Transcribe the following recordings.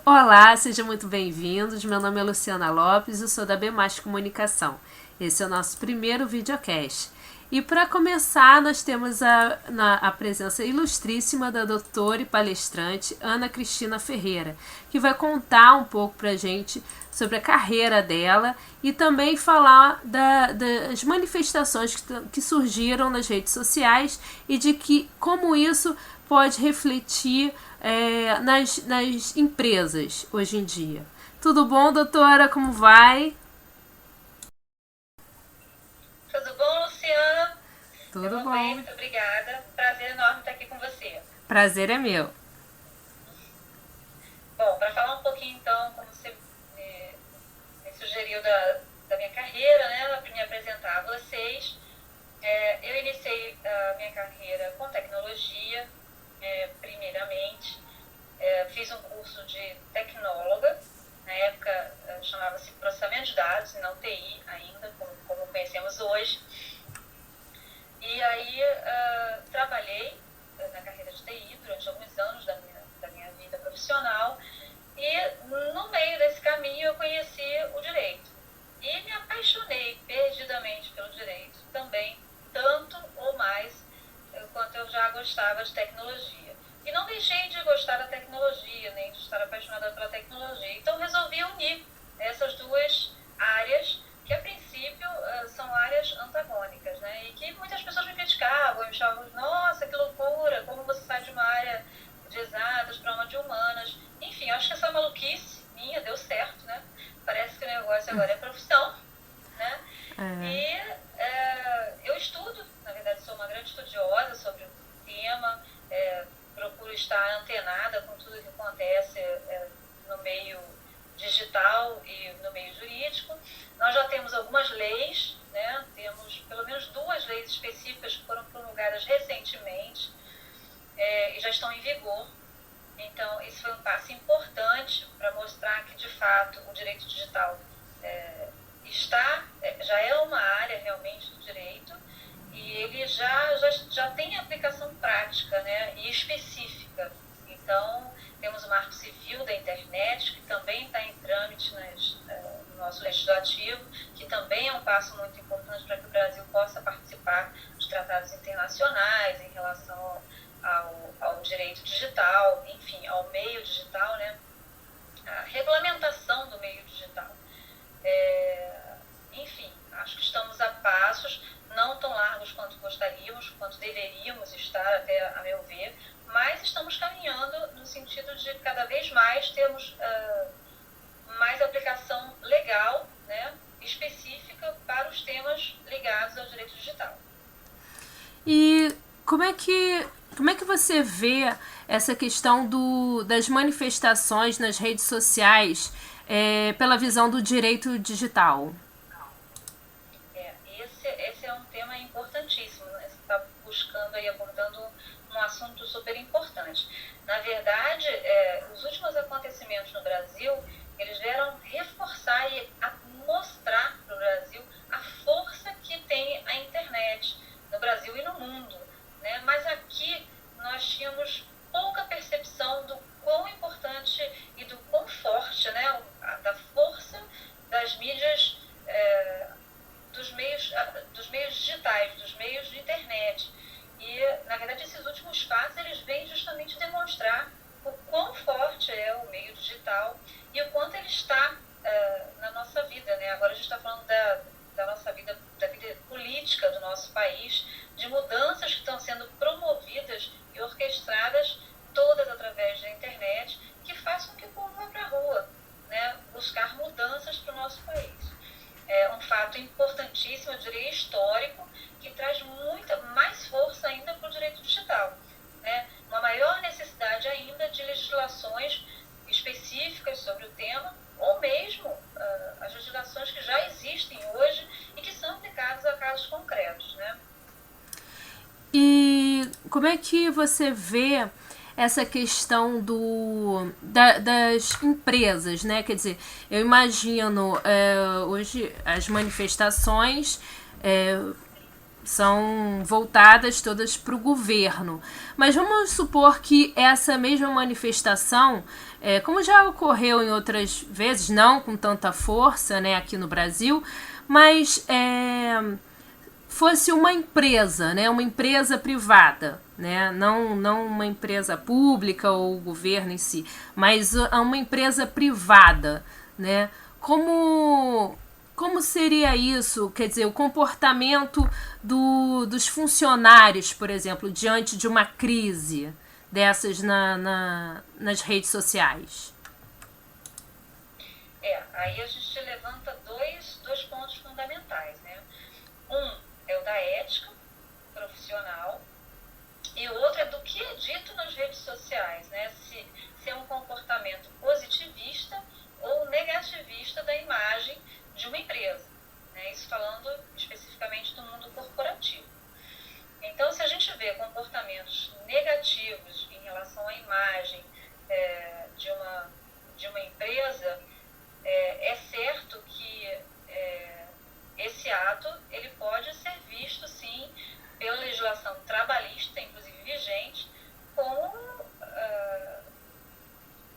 Olá, sejam muito bem-vindos. Meu nome é Luciana Lopes, eu sou da B Mais Comunicação. Esse é o nosso primeiro videocast. E para começar, nós temos a presença ilustríssima da doutora e palestrante Ana Cristina Ferreira, que vai contar um pouco para a gente sobre a carreira dela e também falar das manifestações que surgiram nas redes sociais e de como isso pode refletir nas empresas hoje em dia. Tudo bom, doutora? Como vai? Tudo bom, Luciana? Eu Tudo vou bem, bom. muito obrigada. Prazer enorme estar aqui com você. Prazer é meu. Bom, para falar um pouquinho então, como você me sugeriu da minha carreira, né, para me apresentar a vocês, eu iniciei a minha carreira com tecnologia, primeiramente. Fiz um curso de tecnóloga, na época chamava-se processamento de dados, e não TI ainda, como conhecemos hoje. E aí trabalhei na carreira de TI durante alguns anos da minha vida profissional e no meio desse caminho eu conheci o direito. E me apaixonei perdidamente pelo direito também, tanto ou mais quanto eu já gostava de tecnologia. E não deixei de gostar da tecnologia, nem de estar apaixonada pela tecnologia. Então resolvi unir essas duas áreas que a princípio são áreas antagônicas, né? E que muitas pessoas me criticavam, me achavam, nossa, que loucura, como você sai de uma área de exatas para uma de humanas. Enfim, acho que essa maluquice minha deu certo, né? Parece que o negócio agora é profissão, né? E eu estudo, na verdade sou uma grande estudiosa sobre o tema, procuro estar antenada com tudo que acontece no meio digital e no meio jurídico. Nós já temos algumas leis, né? Temos pelo menos duas leis específicas que foram promulgadas recentemente e já estão em vigor. Então, esse foi um passo importante para mostrar que, de fato, o direito digital já é uma área realmente do direito e ele já tem aplicação prática, né, e específica. Então, temos o Marco Civil da Internet, que também está em trâmite no nosso legislativo, que também é um passo muito importante para que o Brasil possa participar de tratados internacionais em relação ao direito digital, enfim, ao meio digital, né? A regulamentação do meio digital. Enfim, acho que estamos a passos, não tão largos quanto gostaríamos, quanto deveríamos estar, até a meu ver, mas estamos caminhando no sentido de cada vez mais termos mais aplicação legal, né, específica para os temas ligados ao direito digital. E como é que você vê essa questão das manifestações nas redes sociais pela visão do direito digital? Esse é um tema importantíssimo, né? Você está buscando aí, abordando um assunto super importante. Na verdade, os últimos acontecimentos no Brasil, eles vieram reforçar e mostrar para o Brasil a força que tem a internet no Brasil e no mundo, né? Mas aqui nós tínhamos pouca percepção do quão importante e do quão forte, né, da força das mídias, dos meios digitais, dos meios de internet. E, na verdade, esses últimos fatos, eles vêm justamente demonstrar o quão forte é o meio digital e o quanto ele está na nossa vida, né? Agora a gente está falando da nossa vida, da vida política do nosso país, de mudanças que estão sendo promovidas e orquestradas todas através da internet, que faz com que o povo vá para a rua, né? Buscar mudanças para o nosso país. É um fato importantíssimo, eu diria histórico, que traz mais força ainda para o direito digital, né? Uma maior necessidade ainda de legislações específicas sobre o tema, ou mesmo as legislações que já existem hoje e que são aplicadas a casos concretos, né? E como é que você vê essa questão das empresas, né? Quer dizer, eu imagino hoje as manifestações são voltadas todas para o governo. Mas vamos supor que essa mesma manifestação, como já ocorreu em outras vezes, não com tanta força, né, aqui no Brasil, mas fosse uma empresa, né, uma empresa privada, né, não uma empresa pública ou o governo em si, mas uma empresa privada, né, como seria isso? Quer dizer, o comportamento dos funcionários, por exemplo, diante de uma crise dessas nas redes sociais? Aí a gente levanta dois pontos fundamentais, né? Um é o da ética profissional e o outro é do que é dito nas redes sociais, né? Se é um comportamento positivista ou negativista da imagem de uma empresa, né? Isso falando especificamente do mundo corporativo. Então, se a gente vê comportamentos negativos em relação à imagem de uma empresa, é certo que esse ato ele pode ser visto, sim, pela legislação trabalhista, inclusive vigente,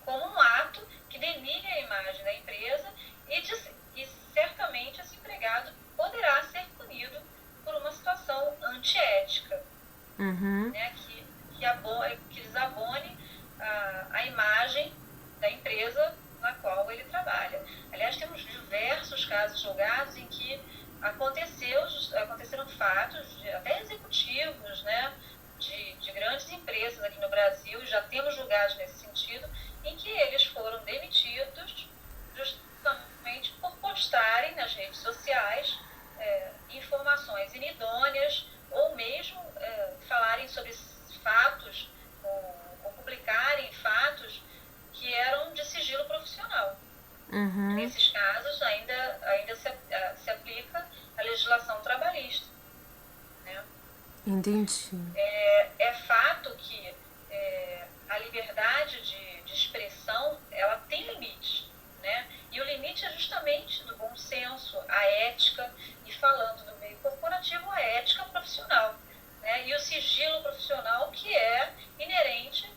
como um ato que denigre a imagem da empresa e certamente esse empregado poderá ser punido por uma situação antiética, né, que desabone a imagem da empresa na qual ele trabalha. Aliás, temos diversos casos julgados em que aconteceram fatos, até executivos, né, de grandes empresas aqui no Brasil, já temos julgados nesse sentido, em que eles foram demitidos justamente por postarem nas redes sociais informações inidôneas ou mesmo falarem sobre fatos ou publicarem fatos que eram de sigilo profissional. Nesses casos ainda se aplica a legislação trabalhista, né? Entendi. É fato que a liberdade de expressão ela tem limite, né? E o limite é justamente do bom senso, a ética, e falando do meio corporativo, a ética profissional, né? E o sigilo profissional que é inerente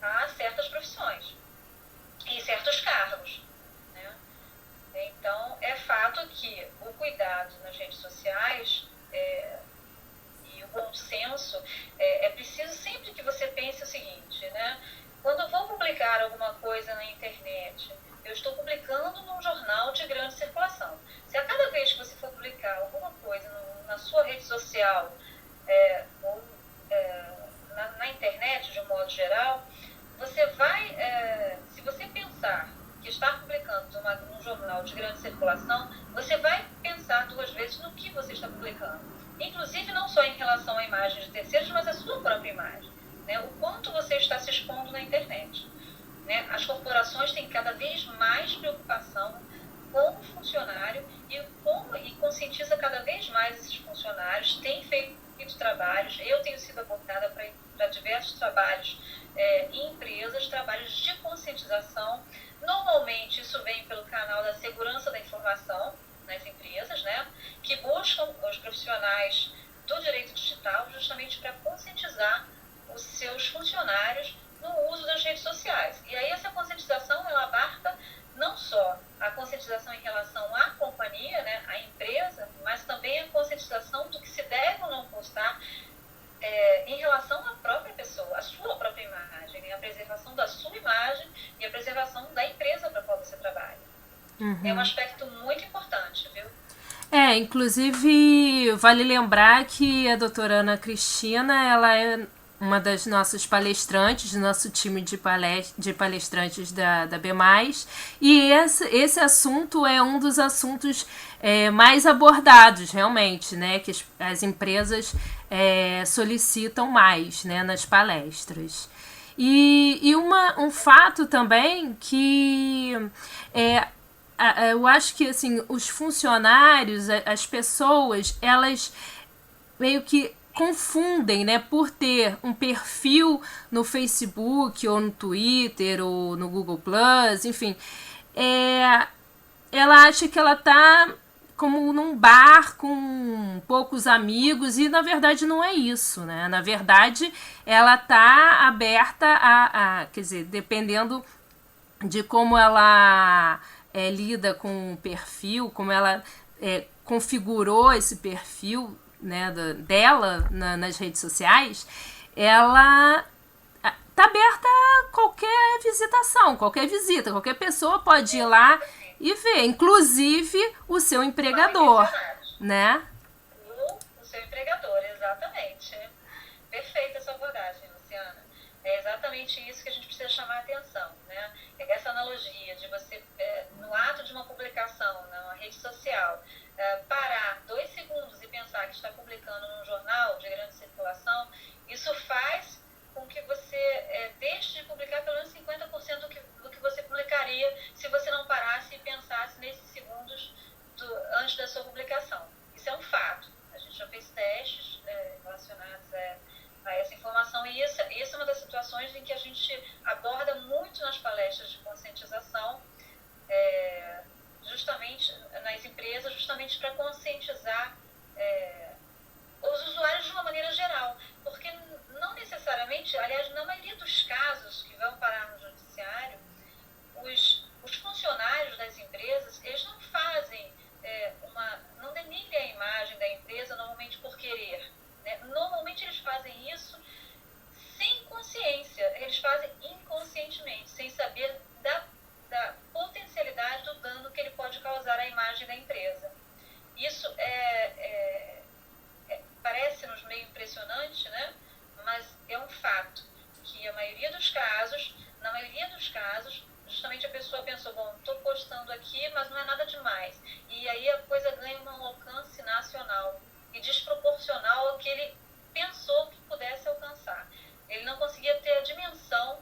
a certas profissões e certos cargos, né? Então, é fato que o cuidado nas redes sociais e o bom senso é preciso sempre que você pense o seguinte, né? Quando eu vou publicar alguma coisa na internet, eu estou publicando num jornal de grande circulação. Se a cada vez que você for publicar alguma coisa na sua rede social ou na internet de um modo geral, você vai, se você pensar que está publicando num jornal de grande circulação, você vai pensar duas vezes no que você está publicando. Inclusive não só em relação à imagem de terceiros, mas à sua própria imagem, né? O quanto você está se expondo na internet, né? As corporações têm cada vez mais preocupação com o funcionário e conscientiza cada vez mais esses funcionários, tem feito trabalhos, eu tenho sido abordada para diversos trabalhos em empresas, trabalhos de conscientização. Normalmente isso vem pelo canal da segurança da informação nas empresas, né, que buscam os profissionais do direito digital justamente para conscientizar os seus funcionários no uso das redes sociais. E aí essa conscientização ela abarca não só a conscientização em relação à companhia, né, à empresa, mas também a conscientização do que se deve ou não postar em relação à própria pessoa, à sua própria imagem, né, a preservação da sua imagem e a preservação da empresa para a qual você trabalha. É um aspecto muito importante, viu? Inclusive, vale lembrar que a doutora Ana Cristina, ela é uma das nossas palestrantes, do nosso time de palestrantes da B+, e esse assunto é um dos assuntos mais abordados, realmente, né, que as empresas solicitam mais, né, nas palestras. E um fato também que eu acho que assim, os funcionários, as pessoas, elas meio que confundem, né, por ter um perfil no Facebook ou no Twitter ou no Google Plus, enfim, ela acha que ela está como num bar com poucos amigos, e na verdade não é isso, né? Na verdade, ela tá aberta quer dizer, dependendo de como ela lida com o perfil, como ela configurou esse perfil, né, dela nas redes sociais, ela tá aberta a qualquer visitação, qualquer visita, qualquer pessoa pode ir lá e ver, inclusive o seu empregador, né? O seu empregador, exatamente. Perfeita essa abordagem, Luciana. É exatamente isso que a gente precisa chamar a atenção, né? É essa analogia de você, no ato de uma publicação na rede social, parar 2 segundos e pensar que está publicando num jornal de grande circulação, isso faz com que você deixe de publicar pelo menos 50% do que você publicaria se você não parasse e pensasse nesses segundos antes da sua publicação. Isso é um fato. A gente já fez testes relacionados a essa informação, e isso é uma das situações em que a gente aborda muito nas palestras de conscientização, justamente nas empresas, justamente para conscientizar os usuários de uma maneira geral, porque não necessariamente, aliás, na maioria dos casos que vão parar no judiciário, os funcionários das empresas, eles não fazem não denigram a imagem da empresa normalmente por querer, né? Normalmente eles fazem isso sem consciência, eles fazem inconscientemente, sem saber da potencialidade do dano que ele pode causar à imagem da empresa. Isso parece-nos meio impressionante, né? Mas é um fato que na maioria dos casos, justamente a pessoa pensou, bom, estou postando aqui, mas não é nada demais. E aí a coisa ganha um alcance nacional e desproporcional ao que ele pensou que pudesse alcançar. Ele não conseguia ter a dimensão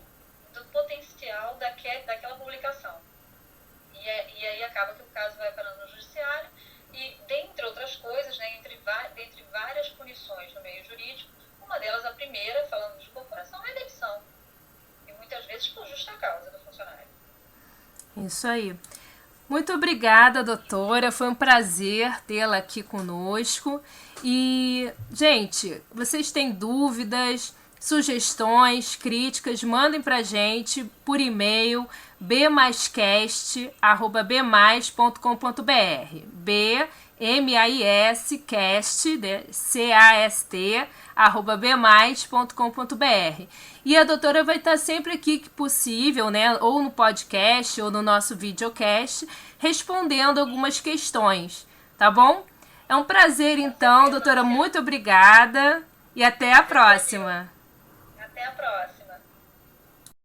do potencial daquela publicação. E aí acaba que o caso vai parando no judiciário e, dentre outras coisas, né, dentre várias punições no meio jurídico, uma delas, a primeira, falando de corporação, é a demissão. E muitas vezes por justa causa do funcionário. Isso aí. Muito obrigada, doutora. Foi um prazer tê-la aqui conosco. E, gente, vocês têm dúvidas, sugestões, críticas, mandem pra gente por e-mail bmaiscast@bmais.com.br. bmaiscast@bmais.com.br. E a doutora vai estar sempre aqui que possível, né, ou no podcast ou no nosso videocast, respondendo algumas questões, tá bom? É um prazer então, doutora, muito obrigada e até a próxima. Até a próxima.